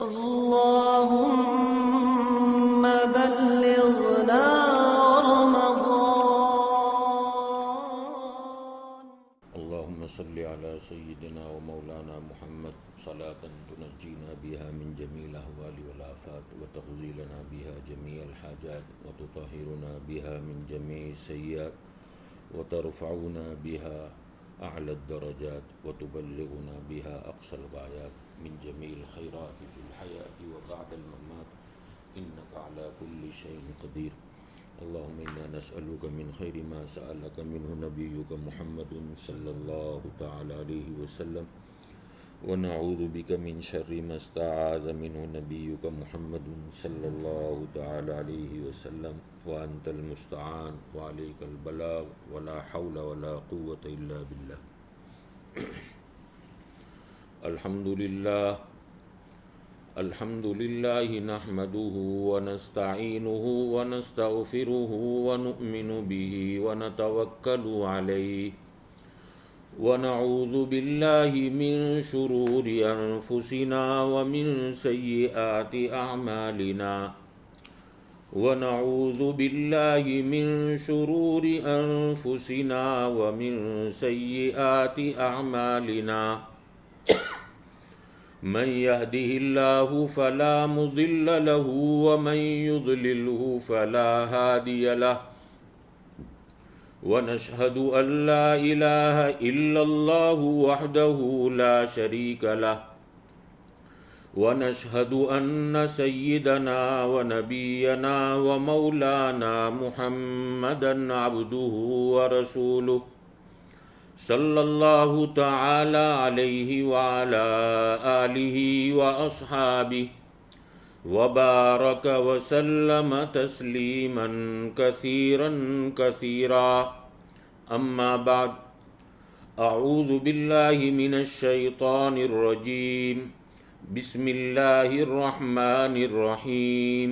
اللهم بلغنا رمضان. اللهم صل على سيدنا ومولانا محمد صلاة تنجينا بها من جميع الأهوال والآفات وتقضي لنا بها جميع الحاجات وتطهرنا بها من جميع السيئات وترفعنا بها أعلى الدرجات وتبلغنا بها أقصى الغايات من جميع الخيرات في الحياة وبعد الممات إنك على كل شيء قدير. اللهم إنا نسألك من خير ما سألك منه نبيك محمد صلى الله تعالى عليه وسلم ونعوذ بك من شر ما استعاذ منه نبيك محمد صلى الله تعالى عليه وسلم وأنت المستعان وعليك البلاغ ولا حول ولا قوة إلا بالله. الحمد لله نحمده ونستعينه ونستغفره ونؤمن به ونتوكل عليه ونعوذ بالله من شرور أنفسنا ومن سيئات أعمالنا ونعوذ بالله من شرور أنفسنا ومن سيئات أعمالنا من يهده الله فلا مضل له ومن يضلله فلا هادي له ونشهد أن لا إله إلا الله وحده لا شريك له ونشهد أن سيدنا ونبينا ومولانا محمدا عبده ورسوله صلى الله تعالى عليه وعلى آله وأصحابه وبارك وسلم تسليما كثيرا كثيرا. أما بعد، أعوذ بالله من الشيطان الرجيم. بسم الله الرحمن الرحيم.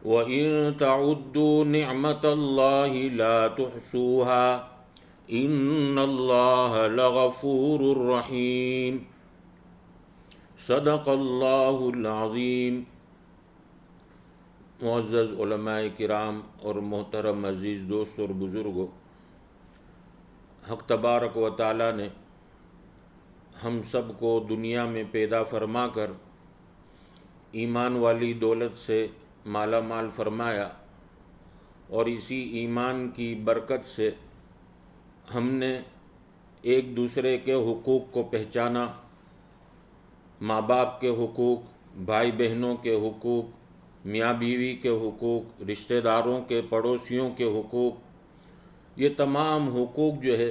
وإن تعدوا نعمة الله لا تحصوها إن الله لغفور رحيم. صدق اللہ العظیم. معزز علماء کرام اور محترم عزیز دوست اور بزرگوں، حق تبارک و تعالی نے ہم سب کو دنیا میں پیدا فرما کر ایمان والی دولت سے مالا مال فرمایا، اور اسی ایمان کی برکت سے ہم نے ایک دوسرے کے حقوق کو پہچانا، ماں باپ کے حقوق، بھائی بہنوں کے حقوق، میاں بیوی کے حقوق، رشتہ داروں کے، پڑوسیوں کے حقوق. یہ تمام حقوق جو ہے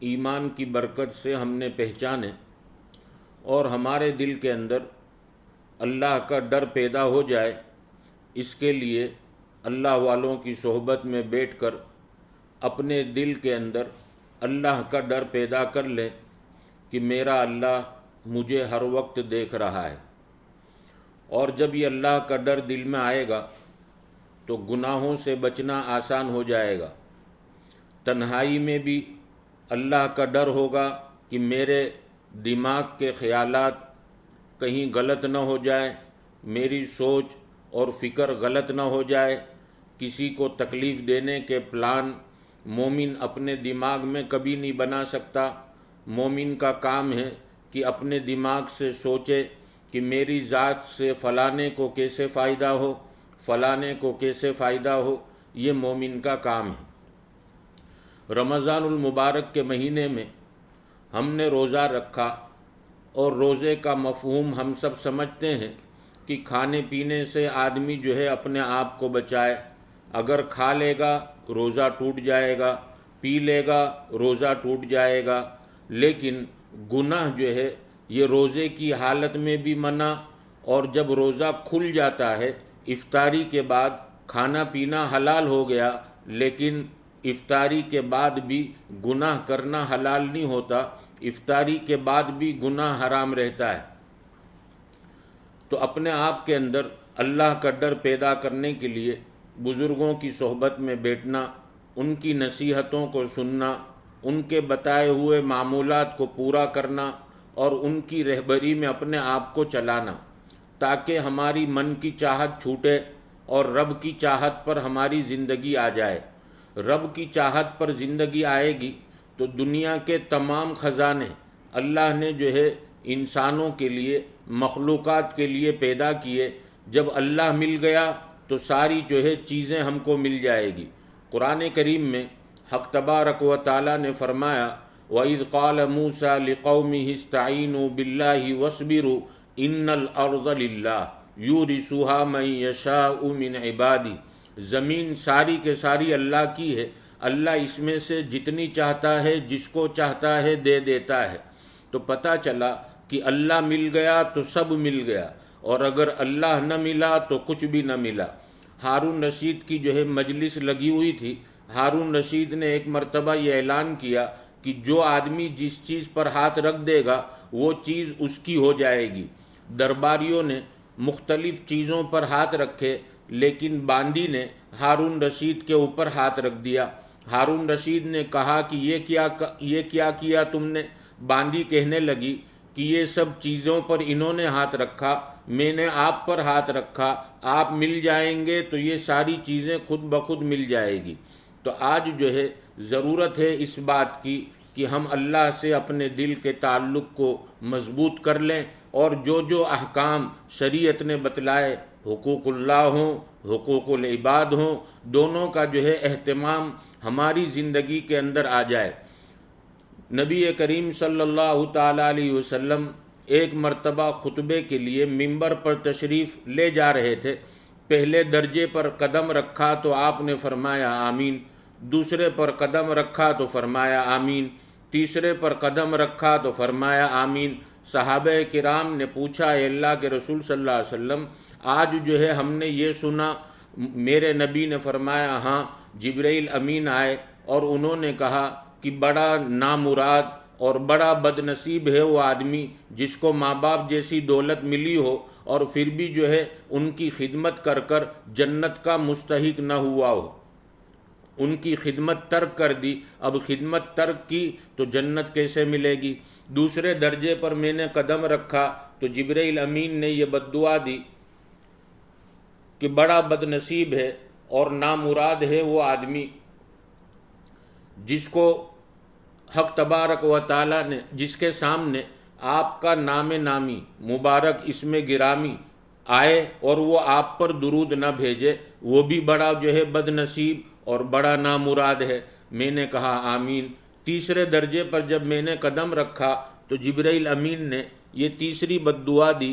ایمان کی برکت سے ہم نے پہچانے، اور ہمارے دل کے اندر اللہ کا ڈر پیدا ہو جائے. اس کے لیے اللہ والوں کی صحبت میں بیٹھ کر اپنے دل کے اندر اللہ کا ڈر پیدا کر لیں کہ میرا اللہ مجھے ہر وقت دیکھ رہا ہے. اور جب یہ اللہ کا ڈر دل میں آئے گا تو گناہوں سے بچنا آسان ہو جائے گا. تنہائی میں بھی اللہ کا ڈر ہوگا کہ میرے دماغ کے خیالات کہیں غلط نہ ہو جائے، میری سوچ اور فکر غلط نہ ہو جائے. کسی کو تکلیف دینے کے پلان مومن اپنے دماغ میں کبھی نہیں بنا سکتا. مومن کا کام ہے کہ اپنے دماغ سے سوچے کہ میری ذات سے فلانے کو کیسے فائدہ ہو، فلانے کو کیسے فائدہ ہو. یہ مومن کا کام ہے. رمضان المبارک کے مہینے میں ہم نے روزہ رکھا، اور روزے کا مفہوم ہم سب سمجھتے ہیں کہ کھانے پینے سے آدمی جو ہے اپنے آپ کو بچائے. اگر کھا لے گا روزہ ٹوٹ جائے گا، پی لے گا روزہ ٹوٹ جائے گا. لیکن گناہ جو ہے یہ روزے کی حالت میں بھی منع، اور جب روزہ کھل جاتا ہے افطاری کے بعد کھانا پینا حلال ہو گیا، لیکن افطاری کے بعد بھی گناہ کرنا حلال نہیں ہوتا. افطاری کے بعد بھی گناہ حرام رہتا ہے. تو اپنے آپ کے اندر اللہ کا ڈر پیدا کرنے کے لیے بزرگوں کی صحبت میں بیٹھنا، ان کی نصیحتوں کو سننا، ان کے بتائے ہوئے معمولات کو پورا کرنا اور ان کی رہبری میں اپنے آپ کو چلانا. تاکہ ہماری من کی چاہت چھوٹے اور رب کی چاہت پر ہماری زندگی آ جائے۔ رب کی چاہت پر زندگی آئے گی تو دنیا کے تمام خزانے اللہ نے جو ہے انسانوں کے لیے، مخلوقات کے لیے پیدا کیے۔ جب اللہ مل گیا تو ساری جو ہے چیزیں ہم کو مل جائے گی۔ قرآن کریم میں حق تبارک و تعالیٰ نے فرمایا وَإِذْ قَالَ مُوسَىٰ لِقَوْمِهِ اسْتَعِينُوا بِاللَّهِ وَاصْبِرُوا إِنَّ الْأَرْضَ لِلَّهِ يُورِثُهَا مَن يَشَاءُ مِنْ عِبَادِهِ، زمین ساری کے ساری اللہ کی ہے، اللہ اس میں سے جتنی چاہتا ہے جس کو چاہتا ہے دے دیتا ہے۔ تو پتہ چلا کہ اللہ مل گیا تو سب مل گیا، اور اگر اللہ نہ ملا تو کچھ بھی نہ ملا۔ ہارون رشید کی جو ہے مجلس لگی ہوئی تھی۔ ہارون رشید نے ایک مرتبہ یہ اعلان کیا کہ جو آدمی جس چیز پر ہاتھ رکھ دے گا وہ چیز اس کی ہو جائے گی۔ درباریوں نے مختلف چیزوں پر ہاتھ رکھے، لیکن باندی نے ہارون رشید کے اوپر ہاتھ رکھ دیا۔ ہارون رشید نے کہا کہ یہ کیا کیا تم نے؟ باندی کہنے لگی کہ یہ سب چیزوں پر انہوں نے ہاتھ رکھا، میں نے آپ پر ہاتھ رکھا، آپ مل جائیں گے تو یہ ساری چیزیں خود بخود مل جائے گی۔ تو آج جو ہے ضرورت ہے اس بات کی کہ ہم اللہ سے اپنے دل کے تعلق کو مضبوط کر لیں، اور جو احکام شریعت نے بتلائے، حقوق اللہ ہوں، حقوق العباد ہوں، دونوں کا جو ہے اہتمام ہماری زندگی کے اندر آ جائے۔ نبی کریم صلی اللہ تعالیٰ علیہ وسلم ایک مرتبہ خطبے کے لیے ممبر پر تشریف لے جا رہے تھے۔ پہلے درجے پر قدم رکھا تو آپ نے فرمایا آمین، دوسرے پر قدم رکھا تو فرمایا آمین، تیسرے پر قدم رکھا تو فرمایا آمین۔ صحابہ کرام نے پوچھا اے اللہ کے رسول صلی اللہ علیہ وسلم، آج جو ہے ہم نے یہ سنا، میرے نبی نے فرمایا ہاں، جبرائیل امین آئے اور انہوں نے کہا کہ بڑا نامراد اور بڑا بد نصیب ہے وہ آدمی جس کو ماں باپ جیسی دولت ملی ہو اور پھر بھی جو ہے ان کی خدمت کر کر جنت کا مستحق نہ ہوا ہو۔ ان کی خدمت ترک کر دی، اب خدمت ترک کی تو جنت کیسے ملے گی؟ دوسرے درجے پر میں نے قدم رکھا تو جبرائیل امین نے یہ بد دعا دی کہ بڑا بد نصیب ہے اور نامراد ہے وہ آدمی جس کو حق تبارک و تعالیٰ نے، جس کے سامنے آپ کا نام نامی مبارک اسم گرامی آئے اور وہ آپ پر درود نہ بھیجے، وہ بھی بڑا جو ہے بد نصیب اور بڑا نامراد ہے۔ میں نے کہا آمین۔ تیسرے درجے پر جب میں نے قدم رکھا تو جبرائیل امین نے یہ تیسری بد دعا دی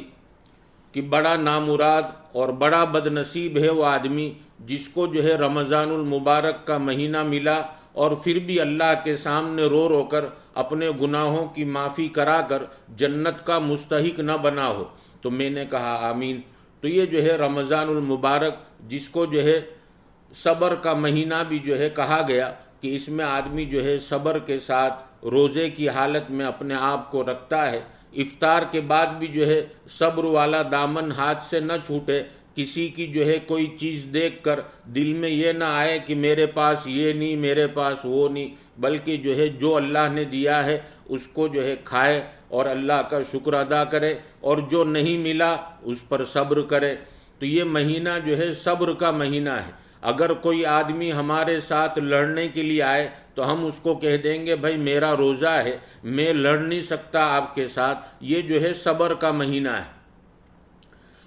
کہ بڑا نامراد اور بڑا بد نصیب ہے وہ آدمی جس کو جو ہے رمضان المبارک کا مہینہ ملا اور پھر بھی اللہ کے سامنے رو رو کر اپنے گناہوں کی معافی کرا کر جنت کا مستحق نہ بنا ہو۔ تو میں نے کہا آمین۔ تو یہ جو ہے رمضان المبارک جس کو جو ہے صبر کا مہینہ بھی جو ہے کہا گیا کہ اس میں آدمی جو ہے صبر کے ساتھ روزے کی حالت میں اپنے آپ کو رکھتا ہے، افطار کے بعد بھی جو ہے صبر والا دامن ہاتھ سے نہ چھوٹے، کسی کی جو ہے کوئی چیز دیکھ کر دل میں یہ نہ آئے کہ میرے پاس یہ نہیں، میرے پاس وہ نہیں، بلکہ جو ہے جو اللہ نے دیا ہے اس کو جو ہے کھائے اور اللہ کا شکر ادا کرے، اور جو نہیں ملا اس پر صبر کرے۔ تو یہ مہینہ جو ہے صبر کا مہینہ ہے۔ اگر کوئی آدمی ہمارے ساتھ لڑنے کے لیے آئے تو ہم اس کو کہہ دیں گے بھائی میرا روزہ ہے، میں لڑ نہیں سکتا آپ کے ساتھ، یہ جو ہے صبر کا مہینہ ہے۔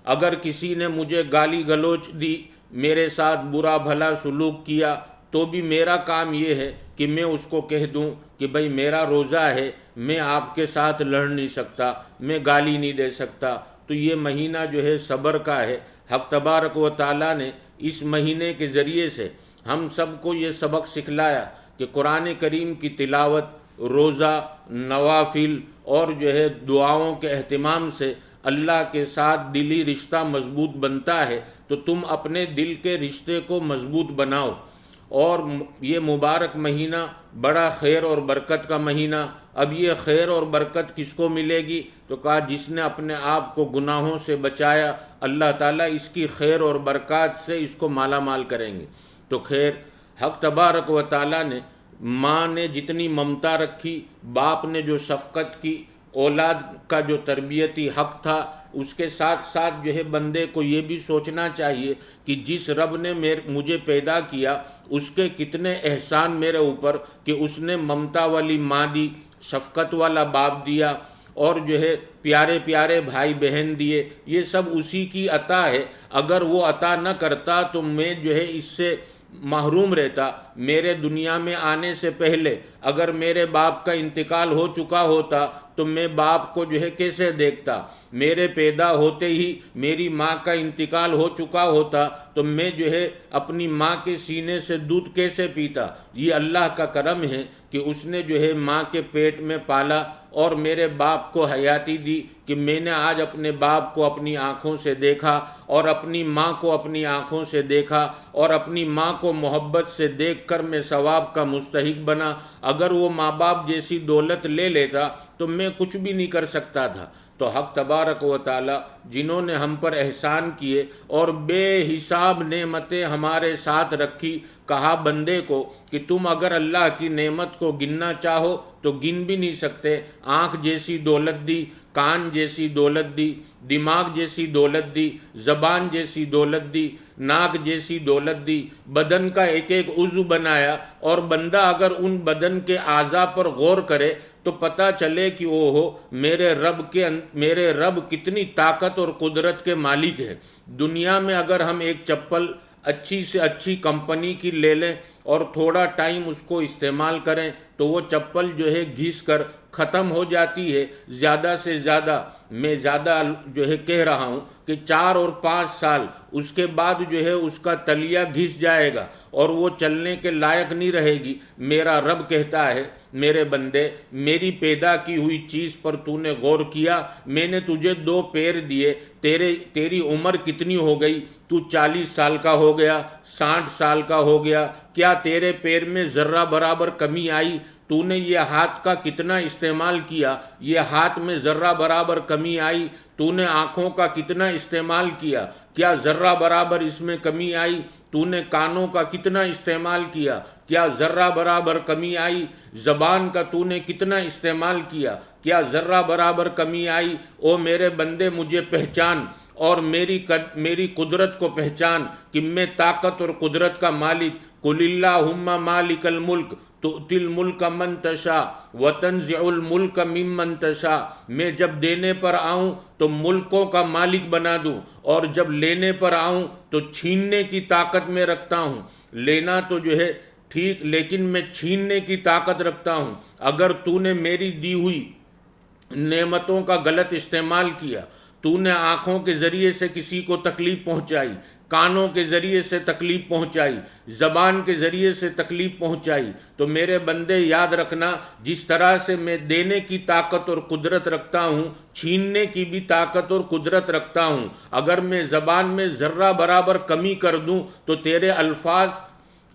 اگر کسی نے مجھے گالی گلوچ دی، میرے ساتھ برا بھلا سلوک کیا، تو بھی میرا کام یہ ہے کہ میں اس کو کہہ دوں کہ بھائی میرا روزہ ہے، میں آپ کے ساتھ لڑ نہیں سکتا، میں گالی نہیں دے سکتا۔ تو یہ مہینہ جو ہے صبر کا ہے۔ حق تبارک و تعالیٰ نے اس مہینے کے ذریعے سے ہم سب کو یہ سبق سکھلایا کہ قرآن کریم کی تلاوت، روزہ، نوافل اور جو ہے دعاؤں کے اہتمام سے اللہ کے ساتھ دلی رشتہ مضبوط بنتا ہے۔ تو تم اپنے دل کے رشتے کو مضبوط بناؤ، اور یہ مبارک مہینہ بڑا خیر اور برکت کا مہینہ۔ اب یہ خیر اور برکت کس کو ملے گی؟ تو کہا جس نے اپنے آپ کو گناہوں سے بچایا، اللہ تعالیٰ اس کی خیر اور برکات سے اس کو مالا مال کریں گے۔ تو خیر، حق تبارک و تعالیٰ نے، ماں نے جتنی ممتا رکھی، باپ نے جو شفقت کی، اولاد کا جو تربیتی حق تھا، اس کے ساتھ ساتھ جو ہے بندے کو یہ بھی سوچنا چاہیے کہ جس رب نے مجھے پیدا کیا اس کے کتنے احسان میرے اوپر، کہ اس نے ممتا والی ماں دی، شفقت والا باپ دیا، اور جو ہے پیارے پیارے بھائی بہن دیے۔ یہ سب اسی کی عطا ہے۔ اگر وہ عطا نہ کرتا تو میں جو ہے اس سے محروم رہتا۔ میرے دنیا میں آنے سے پہلے اگر میرے باپ کا انتقال ہو چکا ہوتا تو میں باپ کو جو ہے کیسے دیکھتا؟ میرے پیدا ہوتے ہی میری ماں کا انتقال ہو چکا ہوتا تو میں جو ہے اپنی ماں کے سینے سے دودھ کیسے پیتا؟ یہ اللہ کا کرم ہے کہ اس نے جو ہے ماں کے پیٹ میں پالا اور میرے باپ کو حیاتی دی، کہ میں نے آج اپنے باپ کو اپنی آنکھوں سے دیکھا اور اپنی ماں کو اپنی آنکھوں سے دیکھا، اور اپنی ماں کو محبت سے دیکھ کر میں ثواب کا مستحق بنا۔ اگر وہ ماں باپ جیسی دولت لے لیتا تو میں کچھ بھی نہیں کر سکتا تھا۔ تو حق تبارک و تعالی جنہوں نے ہم پر احسان کیے اور بے حساب نعمتیں ہمارے ساتھ رکھی، کہا بندے کو کہ تم اگر اللہ کی نعمت کو گننا چاہو تو گن بھی نہیں سکتے۔ آنکھ جیسی دولت دی، کان جیسی دولت دی، دماغ جیسی دولت دی، زبان جیسی دولت دی، ناک جیسی دولت دی، بدن کا ایک ایک عضو بنایا، اور بندہ اگر ان بدن کے اعضاء پر غور کرے تو پتہ چلے کہ اوہو میرے رب کتنی طاقت اور قدرت کے مالک ہیں۔ دنیا میں اگر ہم ایک چپل اچھی سے اچھی کمپنی کی لے لیں اور تھوڑا ٹائم اس کو استعمال کریں تو وہ چپل جو ہے گھس کر ختم ہو جاتی ہے۔ زیادہ سے زیادہ میں جو ہے کہہ رہا ہوں کہ 4 اور 5 سال اس کے بعد جو ہے اس کا تلیا گھس جائے گا اور وہ چلنے کے لائق نہیں رہے گی۔ میرا رب کہتا ہے میرے بندے، میری پیدا کی ہوئی چیز پر تو نے غور کیا؟ میں نے تجھے 2 پیر دیے، تیری عمر کتنی ہو گئی؟ تو 40 سال کا ہو گیا، 60 سال کا ہو گیا، کیا تیرے پیر میں ذرہ برابر کمی آئی؟ تو نے یہ ہاتھ کا کتنا استعمال کیا؟ یہ ہاتھ میں ذرہ برابر کمی آئی؟ تو نے آنکھوں کا کتنا استعمال کیا؟ کیا ذرہ برابر اس میں کمی آئی؟ تو نے کانوں کا کتنا استعمال کیا؟ کیا ذرہ برابر کمی آئی؟ زبان کا تو نے کتنا استعمال کیا؟ کیا ذرہ برابر کمی آئی؟ او میرے بندے، مجھے پہچان اور میری قدرت کو پہچان کہ میں طاقت اور قدرت کا مالک۔ قل اللہم مالک الملک تؤتی الملک من تشاء وتنزع الملک ممن تشاء۔ میں جب دینے پر آؤں تو ملکوں کا مالک بنا دوں، اور جب لینے پر آؤں تو چھیننے کی طاقت میں رکھتا ہوں۔ لینا تو جو ہے ٹھیک، لیکن میں چھیننے کی طاقت رکھتا ہوں۔ اگر تو نے میری دی ہوئی نعمتوں کا غلط استعمال کیا، تو نے آنکھوں کے ذریعے سے کسی کو تکلیف پہنچائی، کانوں کے ذریعے سے تکلیف پہنچائی، زبان کے ذریعے سے تکلیف پہنچائی، تو میرے بندے یاد رکھنا، جس طرح سے میں دینے کی طاقت اور قدرت رکھتا ہوں، چھیننے کی بھی طاقت اور قدرت رکھتا ہوں۔ اگر میں زبان میں ذرہ برابر کمی کر دوں تو تیرے الفاظ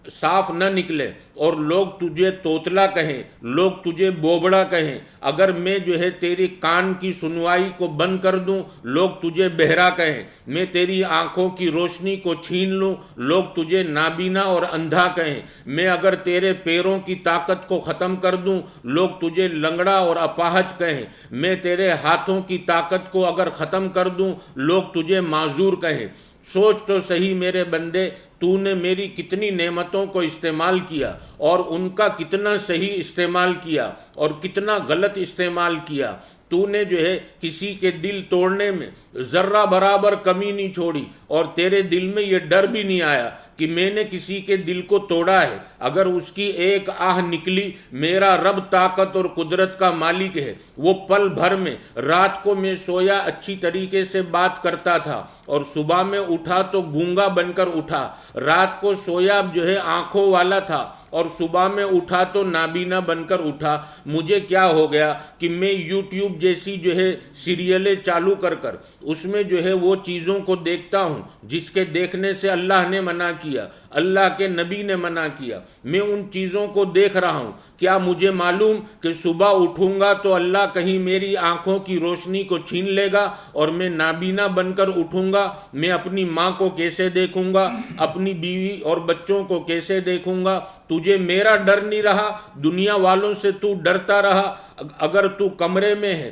صاف نہ نکلے اور لوگ تجھے توتلا کہیں، لوگ تجھے بوبڑا کہیں۔ اگر میں جو ہے تیری کان کی سنوائی کو بند کر دوں، لوگ تجھے بہرا کہیں۔ میں تیری آنکھوں کی روشنی کو چھین لوں، لوگ تجھے نابینا اور اندھا کہیں۔ میں اگر تیرے پیروں کی طاقت کو ختم کر دوں، لوگ تجھے لنگڑا اور اپاہج کہیں۔ میں تیرے ہاتھوں کی طاقت کو اگر ختم کر دوں، لوگ تجھے معذور کہیں۔ سوچ تو صحیح میرے بندے، تو نے میری کتنی نعمتوں کو استعمال کیا اور ان کا کتنا صحیح استعمال کیا اور کتنا غلط استعمال کیا۔ تو نے جو ہے کسی کے دل توڑنے میں ذرہ برابر کمی نہیں چھوڑی، اور تیرے دل میں یہ ڈر بھی نہیں آیا کہ میں نے کسی کے دل کو توڑا ہے۔ اگر اس کی ایک آہ نکلی، میرا رب طاقت اور قدرت کا مالک ہے، وہ پل بھر میں، رات کو میں سویا اچھی طریقے سے بات کرتا تھا اور صبح میں اٹھا تو گونگا بن کر اٹھا، رات کو سویا جو ہے آنکھوں والا تھا اور صبح میں اٹھا تو نابینا بن کر اٹھا۔ مجھے کیا ہو گیا کہ میں یوٹیوب جیسی جو ہے سیریلیں چالو کر اس میں جو ہے وہ چیزوں کو دیکھتا ہوں جس کے دیکھنے سے اللہ نے منع کیا، اللہ کے نبی نے منع کیا۔ میں ان چیزوں کو دیکھ رہا ہوں۔ کیا مجھے معلوم کہ صبح اٹھوں گا تو اللہ کہیں میری آنکھوں کی روشنی کو چھین لے گا اور میں نابینا بن کر اٹھوں گا؟ میں اپنی ماں کو کیسے دیکھوں گا، اپنی بیوی اور بچوں کو کیسے دیکھوں گا؟ تجھے میرا ڈر نہیں رہا، دنیا والوں سے تو ڈرتا رہا۔ اگر تو کمرے میں ہے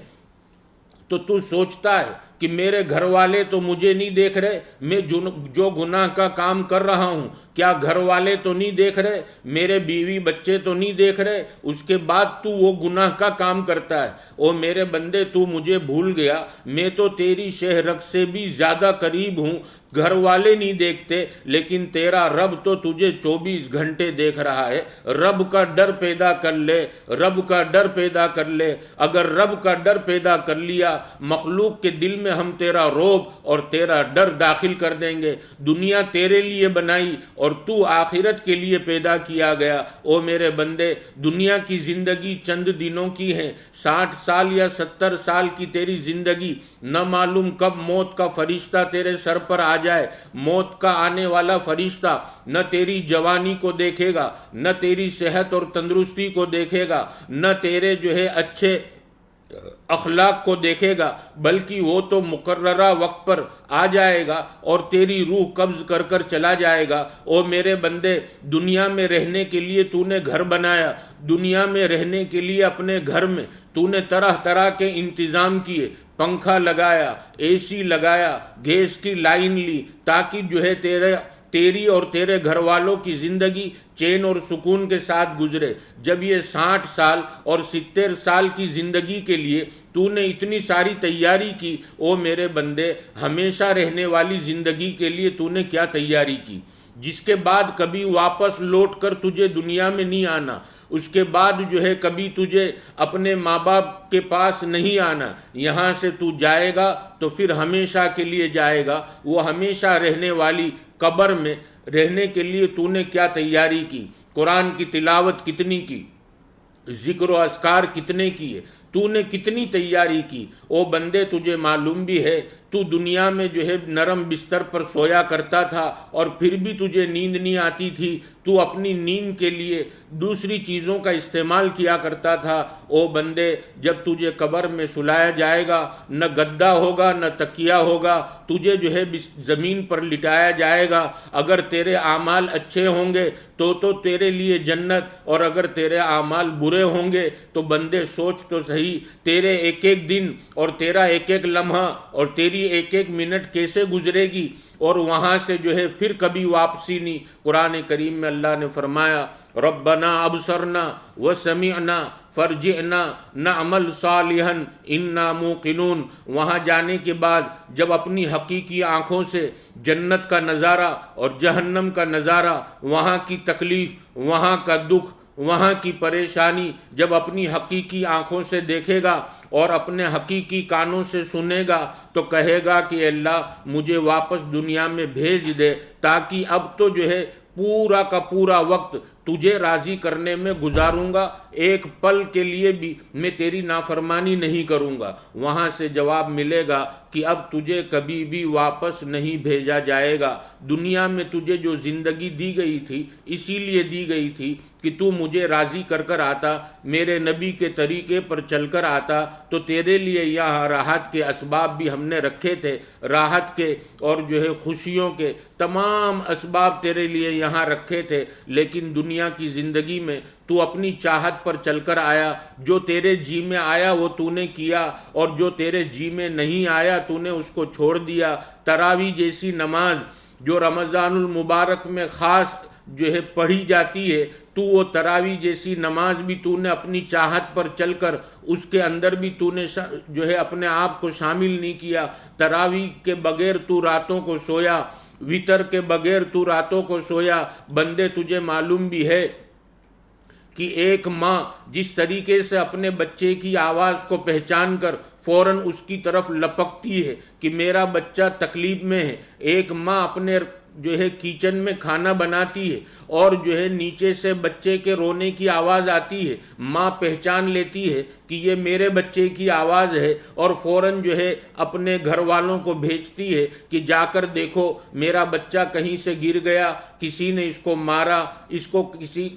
تو تو سوچتا ہے کہ میرے گھر والے تو مجھے نہیں دیکھ رہے، میں جو گناہ کا کام کر رہا ہوں کیا گھر والے تو نہیں دیکھ رہے، میرے بیوی بچے تو نہیں دیکھ رہے، اس کے بعد تو وہ گناہ کا کام کرتا ہے۔ او میرے بندے، تو مجھے بھول گیا، میں تو تیری شہرگ سے بھی زیادہ قریب ہوں، گھر والے نہیں دیکھتے لیکن تیرا رب تو تجھے 24 گھنٹے دیکھ رہا ہے۔ رب کا ڈر پیدا کر لے، رب کا ڈر پیدا کر لے۔ اگر رب کا ڈر پیدا کر لیا، مخلوق کے دل میں ہم تیرا روب اور تیرا ڈر داخل کر دیں گے۔ دنیا تیرے لیے بنائی اور تو آخرت کے لیے پیدا کیا گیا۔ او میرے بندے، دنیا کی زندگی چند دنوں کی ہے، 60 سال یا 70 سال کی تیری زندگی، نہ معلوم کب موت کا فرشتہ تیرے سر پر آ جائے۔ موت کا آنے والا فرشتہ نہ تیری جوانی کو دیکھے گا، نہ تیری صحت اور تندرستی کو دیکھے گا، نہ تیرے اچھے اخلاق کو دیکھے گا، بلکہ وہ تو مقررہ وقت پر آ جائے گا اور تیری روح قبض کر کر چلا جائے گا۔ او میرے بندے، دنیا میں رہنے کے لیے تو نے گھر بنایا، دنیا میں رہنے کے لیے اپنے گھر میں تو نے طرح طرح کے انتظام کیے، پنکھا لگایا، اے سی لگایا، گیس کی لائن لی، تاکہ تیری اور تیرے گھر والوں کی زندگی چین اور سکون کے ساتھ گزرے۔ جب یہ 60 سال اور 70 سال کی زندگی کے لیے تو نے اتنی ساری تیاری کی، او میرے بندے، ہمیشہ رہنے والی زندگی کے لیے تو نے کیا تیاری کی، جس کے بعد کبھی واپس لوٹ کر تجھے دنیا میں نہیں آنا، اس کے بعد کبھی تجھے اپنے ماں باپ کے پاس نہیں آنا۔ یہاں سے تو جائے گا تو پھر ہمیشہ کے لیے جائے گا۔ وہ ہمیشہ رہنے والی قبر میں رہنے کے لیے تو نے کیا تیاری کی، قرآن کی تلاوت کتنی کی، ذکر و اذکار کتنے کیے، تو نے کتنی تیاری کی۔ او بندے، تجھے معلوم بھی ہے تو دنیا میں نرم بستر پر سویا کرتا تھا اور پھر بھی تجھے نیند نہیں آتی تھی، تو اپنی نیند کے لیے دوسری چیزوں کا استعمال کیا کرتا تھا۔ او بندے، جب تجھے قبر میں سلایا جائے گا، نہ گدا ہوگا نہ تکیہ ہوگا، تجھے زمین پر لٹایا جائے گا۔ اگر تیرے اعمال اچھے ہوں گے تو تیرے لیے جنت، اور اگر تیرے اعمال برے ہوں گے تو بندے سوچ تو صحیح، تیرے ایک ایک دن اور تیرا ایک ایک لمحہ اور تیری ایک ایک منٹ کیسے گزرے گی، اور وہاں سے پھر کبھی واپسی نہیں۔ قرآن کریم میں اللہ نے فرمایا، ربنا ابصرنا وسمعنا فرجعنا نعمل صالحا انا موقنون۔ وہاں جانے کے بعد جب اپنی حقیقی آنکھوں سے جنت کا نظارہ اور جہنم کا نظارہ، وہاں کی تکلیف، وہاں کا دکھ، وہاں کی پریشانی جب اپنی حقیقی آنکھوں سے دیکھے گا اور اپنے حقیقی کانوں سے سنے گا تو کہے گا کہ اللہ مجھے واپس دنیا میں بھیج دے، تاکہ اب تو پورا کا پورا وقت تجھے راضی کرنے میں گزاروں گا، ایک پل کے لیے بھی میں تیری نافرمانی نہیں کروں گا۔ وہاں سے جواب ملے گا کہ اب تجھے کبھی بھی واپس نہیں بھیجا جائے گا۔ دنیا میں تجھے جو زندگی دی گئی تھی اسی لیے دی گئی تھی کہ تو مجھے راضی کر کر آتا، میرے نبی کے طریقے پر چل کر آتا، تو تیرے لیے یہاں راحت کے اسباب بھی ہم نے رکھے تھے، راحت کے اور خوشیوں کے تمام اسباب تیرے لیے یہاں رکھے تھے، لیکن دنیا کی زندگی میں تو اپنی چاہت پر چل کر آیا، جو تیرے جی میں آیا وہ تو نے کیا، اور جو تیرے جی میں نہیں آیا تو نے اس کو چھوڑ دیا۔ تراویح جیسی نماز جو رمضان المبارک میں خاص پڑھی جاتی ہے، تو وہ تراویح جیسی نماز بھی تو نے اپنی چاہت پر چل کر اس کے اندر بھی تو نے اپنے آپ کو شامل نہیں کیا۔ تراویح کے بغیر تو راتوں کو سویا، وتر کے بغیر تو راتوں کو سویا۔ بندے، تجھے معلوم بھی ہے کہ ایک ماں جس طریقے سے اپنے بچے کی آواز کو پہچان کر فوراً اس کی طرف لپکتی ہے کہ میرا بچہ تکلیف میں ہے، ایک ماں اپنے کچن میں کھانا بناتی ہے اور نیچے سے بچے کے رونے کی آواز آتی ہے، ماں پہچان لیتی ہے کہ یہ میرے بچے کی آواز ہے اور فوراً اپنے گھر والوں کو بھیجتی ہے کہ جا کر دیکھو میرا بچہ کہیں سے گر گیا، کسی نے اس کو مارا، اس کو کسی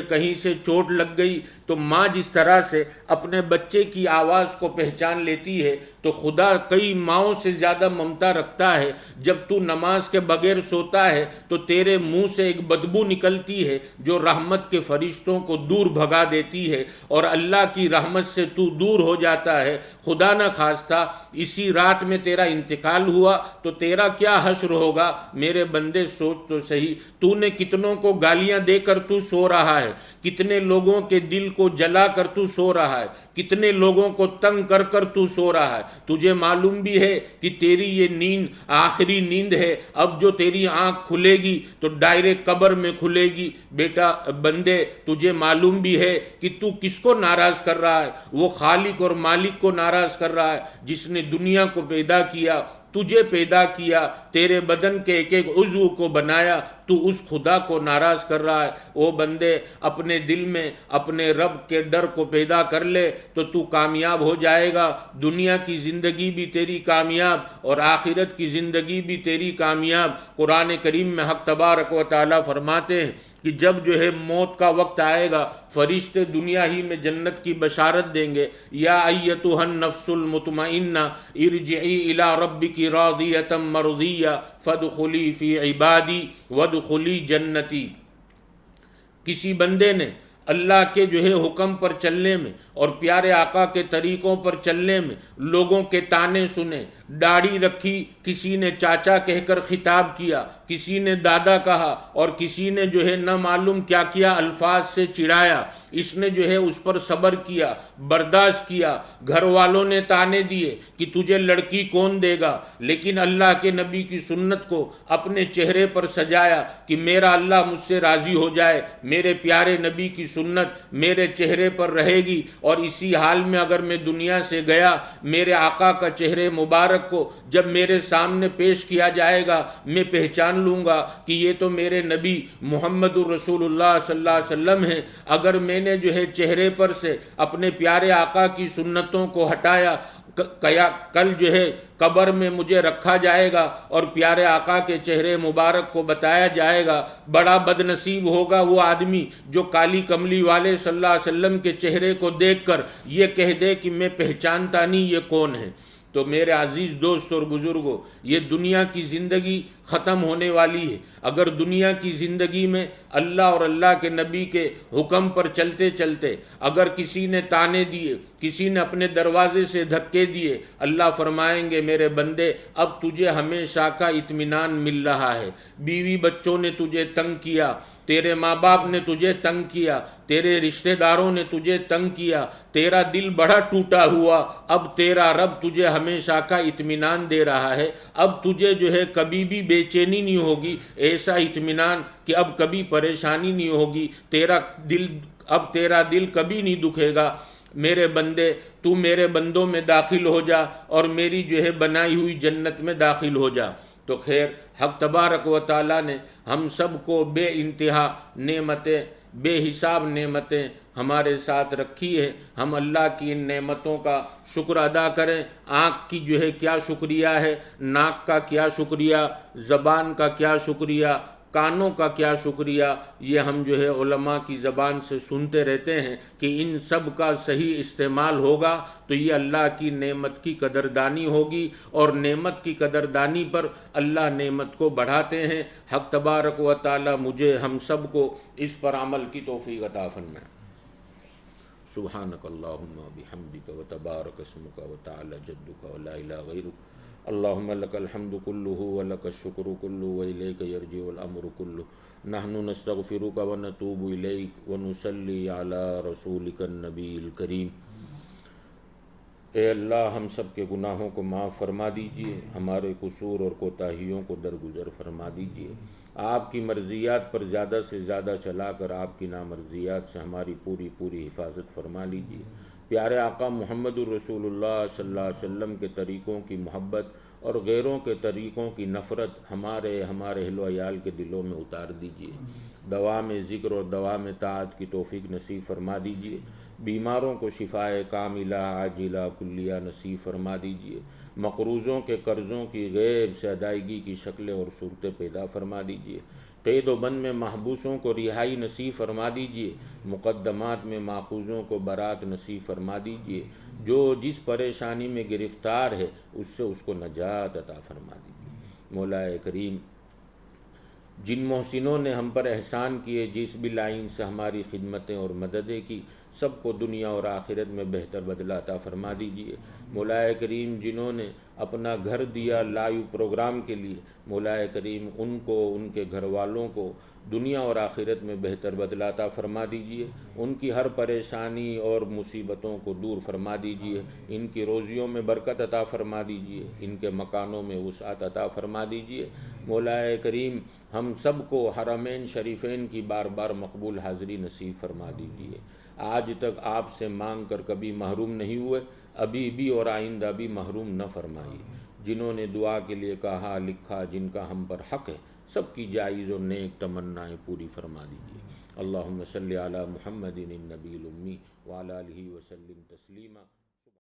کہیں سے چوٹ لگ گئی۔ تو ماں جس طرح سے اپنے بچے کی آواز کو پہچان لیتی ہے، تو خدا کئی ماؤں سے زیادہ ممتا رکھتا ہے۔ جب تو نماز کے بغیر سوتا ہوتا ہے تو تیرے منہ سے ایک بدبو نکلتی ہے جو رحمت کے فرشتوں کو دور بھگا دیتی ہے اور اللہ کی رحمت سے تو دور ہو جاتا ہے۔ خدا نہ خواستہ اسی رات میں تیرا انتقال ہوا تو تیرا کیا حشر ہوگا؟ میرے بندے سوچ تو صحیح، تو نے کتنوں کو گالیاں دے کر تو سو رہا ہے، کتنے لوگوں کے دل کو جلا کر تو سو رہا ہے، کتنے لوگوں کو تنگ کر کر تو سو رہا ہے۔ تجھے معلوم بھی ہے کہ تیری یہ نیند آخری نیند ہے، اب جو تیری آنکھ کھلے گی تو ڈائریکٹ قبر میں کھلے گی۔ بیٹا بندے تجھے معلوم بھی ہے کہ تو کس کو ناراض کر رہا ہے؟ وہ خالق اور مالک کو ناراض کر رہا ہے جس نے دنیا کو پیدا کیا، تجھے پیدا کیا، تیرے بدن کے ایک ایک عضو کو بنایا، تو اس خدا کو ناراض کر رہا ہے۔ او بندے اپنے دل میں اپنے رب کے ڈر کو پیدا کر لے تو کامیاب ہو جائے گا۔ دنیا کی زندگی بھی تیری کامیاب اور آخرت کی زندگی بھی تیری کامیاب۔ قرآن کریم میں حق تبارک و تعالیٰ فرماتے ہیں کہ جب جو ہے موت کا وقت آئے گا، فرشتے دنیا ہی میں جنت کی بشارت دیں گے، یا ایتھا النفس المطمئنہ ارجعی الی ربک راضیۃ مرضیہ فادخلی فی عبادی وادخلی جنتی۔ کسی بندے نے اللہ کے جو ہے حکم پر چلنے میں اور پیارے آقا کے طریقوں پر چلنے میں لوگوں کے تانے سنے، داڑھی رکھی، کسی نے چاچا کہہ کر خطاب کیا، کسی نے دادا کہا اور کسی نے جو ہے نہ معلوم کیا کیا الفاظ سے چڑھایا، اس نے جو ہے اس پر صبر کیا، برداشت کیا۔ گھر والوں نے تانے دیے کہ تجھے لڑکی کون دے گا، لیکن اللہ کے نبی کی سنت کو اپنے چہرے پر سجایا کہ میرا اللہ مجھ سے راضی ہو جائے، میرے پیارے نبی کی سنت میرے چہرے پر رہے گی، اور اسی حال میں اگر میں دنیا سے گیا، میرے آقا کا چہرے مبارک کو جب میرے سامنے پیش کیا جائے گا، میں پہچان لوں گا کہ یہ تو میرے نبی محمد الرسول اللہ صلی اللہ علیہ وسلم ہیں۔ اگر میں نے جو ہے چہرے پر سے اپنے پیارے آقا کی سنتوں کو ہٹایا، کل جو ہے قبر میں مجھے رکھا جائے گا اور پیارے آقا کے چہرے مبارک کو بتایا جائے گا۔ بڑا بد نصیب ہوگا وہ آدمی جو کالی کملی والے صلی اللہ علیہ وسلم کے چہرے کو دیکھ کر یہ کہہ دے کہ میں پہچانتا نہیں یہ کون ہے۔ تو میرے عزیز دوست اور بزرگوں، یہ دنیا کی زندگی ختم ہونے والی ہے۔ اگر دنیا کی زندگی میں اللہ اور اللہ کے نبی کے حکم پر چلتے چلتے اگر کسی نے تانے دیے، کسی نے اپنے دروازے سے دھکے دیے، اللہ فرمائیں گے میرے بندے اب تجھے ہمیشہ کا اطمینان مل رہا ہے۔ بیوی بچوں نے تجھے تنگ کیا، تیرے ماں باپ نے تجھے تنگ کیا، تیرے رشتہ داروں نے تجھے تنگ کیا، تیرا دل بڑا ٹوٹا ہوا، اب تیرا رب تجھے ہمیشہ کا اطمینان دے رہا ہے۔ اب تجھے جو ہے کبھی بھی بے چینی نہیں ہوگی، ایسا اطمینان کہ اب کبھی پریشانی نہیں ہوگی، اب تیرا دل کبھی نہیں دکھے گا۔ میرے بندے تو میرے بندوں میں داخل ہو جا اور میری جو ہے بنائی ہوئی جنت میں داخل ہو جا۔ تو خیر حق تبارک و تعالیٰ نے ہم سب کو بے انتہا نعمتیں، بے حساب نعمتیں ہمارے ساتھ رکھی ہے۔ ہم اللہ کی ان نعمتوں کا شکر ادا کریں۔ آنکھ کی جو ہے کیا شکریہ ہے، ناک کا کیا شکریہ، زبان کا کیا شکریہ، کانوں کا کیا شکریہ، یہ ہم جو ہے علماء کی زبان سے سنتے رہتے ہیں کہ ان سب کا صحیح استعمال ہوگا تو یہ اللہ کی نعمت کی قدردانی ہوگی، اور نعمت کی قدردانی پر اللہ نعمت کو بڑھاتے ہیں۔ حق تبارک و تعالی مجھے ہم سب کو اس پر عمل کی توفیق عطا فرمائے۔ سبحانک اللہم بحمدک وتبارک اسمک وتعالی جدک ولا الہ غیرک، اللہم لک الحمد کلہ ولک الشکر کلہ والیک یرجع الامر کلہ، نحن نستغفرک ونتوب الیک ونصلی علی رسولک النبی الکریم۔ اے اللہ ہم سب کے گناہوں کو معاف فرما دیجئے، ہمارے قصور اور کوتاہیوں کو درگزر فرما دیجئے، آپ کی مرضیات پر زیادہ سے زیادہ چلا کر آپ کی نامرضیات سے ہماری پوری پوری حفاظت فرما لیجئے۔ پیارے آقا محمد الرسول اللہ صلی اللہ علیہ وسلم کے طریقوں کی محبت اور غیروں کے طریقوں کی نفرت ہمارے اہل و عیال کے دلوں میں اتار دیجئے، دوام ذکر اور دوام طاعت کی توفیق نصیب فرما دیجئے، بیماروں کو شفائے کاملہ عاجلہ کلیہ نصیب فرما دیجئے، مقروضوں کے قرضوں کی غیب سے ادائیگی کی شکلیں اور صورتیں پیدا فرما دیجئے، قید و بند میں محبوسوں کو رہائی نصیب فرما دیجئے، مقدمات میں ماخوذوں کو برات نصیب فرما دیجئے، جو جس پریشانی میں گرفتار ہے اس سے اس کو نجات عطا فرما دیجئے۔ مولا کریم جن محسنوں نے ہم پر احسان کیے، جس بھی لائن سے ہماری خدمتیں اور مددیں کی، سب کو دنیا اور آخرت میں بہتر بدلہ عطا فرما دیجیے۔ مولا کریم جنہوں نے اپنا گھر دیا لائیو پروگرام کے لیے، مولا کریم ان کو، ان کے گھر والوں کو دنیا اور آخرت میں بہتر بدلہ عطا فرما دیجیے۔ ان کی ہر پریشانی اور مصیبتوں کو دور فرما دیجیے، ان کی روزیوں میں برکت عطا فرما دیجیے، ان کے مکانوں میں وسعت عطا فرما دیجیے۔ مولا کریم ہم سب کو حرمین شریفین کی بار بار مقبول حاضری نصیب فرما دیجیے۔ آج تک آپ سے مانگ کر کبھی محروم نہیں ہوئے، ابھی بھی اور آئندہ بھی محروم نہ فرمائیے۔ جنہوں نے دعا کے لیے کہا لکھا، جن کا ہم پر حق ہے، سب کی جائز اور نیک تمنائیں پوری فرما دیجیے۔ اللہم صلی علی محمد النبی الامی وعلی آلہ وسلم تسلیما۔